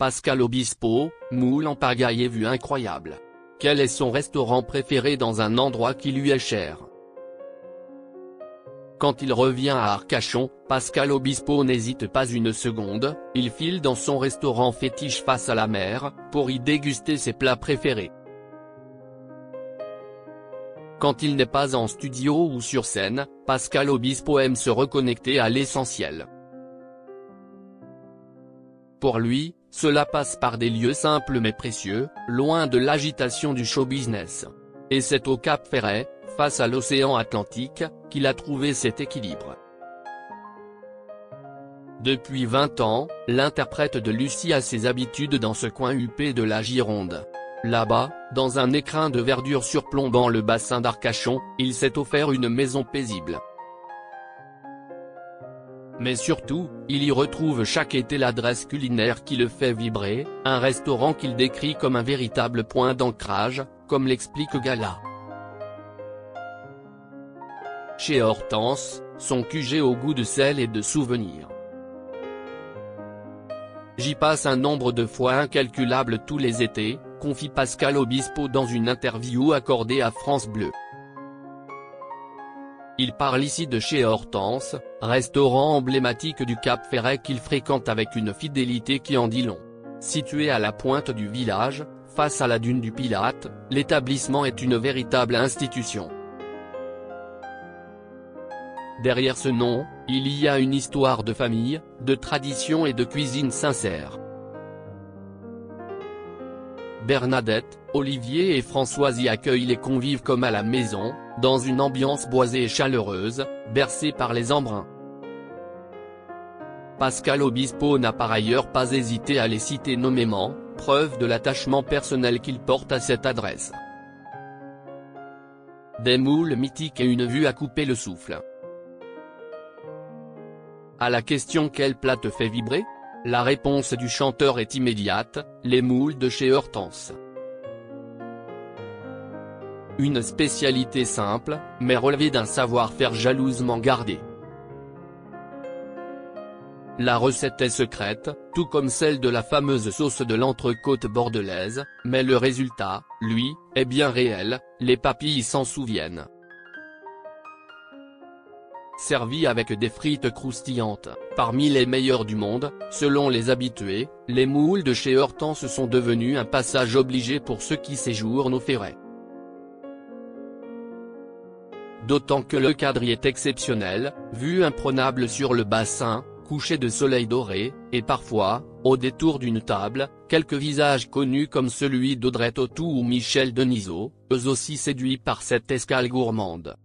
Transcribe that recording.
Pascal Obispo, moule en pagaille et vue incroyable. Quel est son restaurant préféré dans un endroit qui lui est cher? Quand il revient à Arcachon, Pascal Obispo n'hésite pas une seconde, il file dans son restaurant fétiche face à la mer, pour y déguster ses plats préférés. Quand il n'est pas en studio ou sur scène, Pascal Obispo aime se reconnecter à l'essentiel. Pour lui, cela passe par des lieux simples mais précieux, loin de l'agitation du show business. Et c'est au Cap-Ferret, face à l'océan Atlantique, qu'il a trouvé cet équilibre. Depuis 20 ans, l'interprète de Lucie a ses habitudes dans ce coin huppé de la Gironde. Là-bas, dans un écrin de verdure surplombant le bassin d'Arcachon, il s'est offert une maison paisible. Mais surtout, il y retrouve chaque été l'adresse culinaire qui le fait vibrer, un restaurant qu'il décrit comme un véritable point d'ancrage, comme l'explique Gala. Chez Hortense, son QG au goût de sel et de souvenirs. J'y passe un nombre de fois incalculable tous les étés, confie Pascal Obispo dans une interview accordée à France Bleu. Il parle ici de chez Hortense, restaurant emblématique du Cap-Ferret qu'il fréquente avec une fidélité qui en dit long. Situé à la pointe du village, face à la dune du Pilate, l'établissement est une véritable institution. Derrière ce nom, il y a une histoire de famille, de tradition et de cuisine sincère. Bernadette, Olivier et Françoise y accueillent les convives comme à la maison, dans une ambiance boisée et chaleureuse, bercée par les embruns. Pascal Obispo n'a par ailleurs pas hésité à les citer nommément, preuve de l'attachement personnel qu'il porte à cette adresse. Des moules mythiques et une vue à couper le souffle. À la question « Quel plat te fait vibrer ?», la réponse du chanteur est immédiate, les moules de chez Hortense. Une spécialité simple, mais relevée d'un savoir-faire jalousement gardé. La recette est secrète, tout comme celle de la fameuse sauce de l'entrecôte bordelaise, mais le résultat, lui, est bien réel, les papilles s'en souviennent. Servi avec des frites croustillantes, parmi les meilleures du monde, selon les habitués, les moules de chez Hortense sont devenus un passage obligé pour ceux qui séjournent au Ferret. D'autant que le cadre y est exceptionnel, vue imprenable sur le bassin, coucher de soleil doré, et parfois, au détour d'une table, quelques visages connus comme celui d'Audrey Tautou ou Michel Denisot, eux aussi séduits par cette escale gourmande.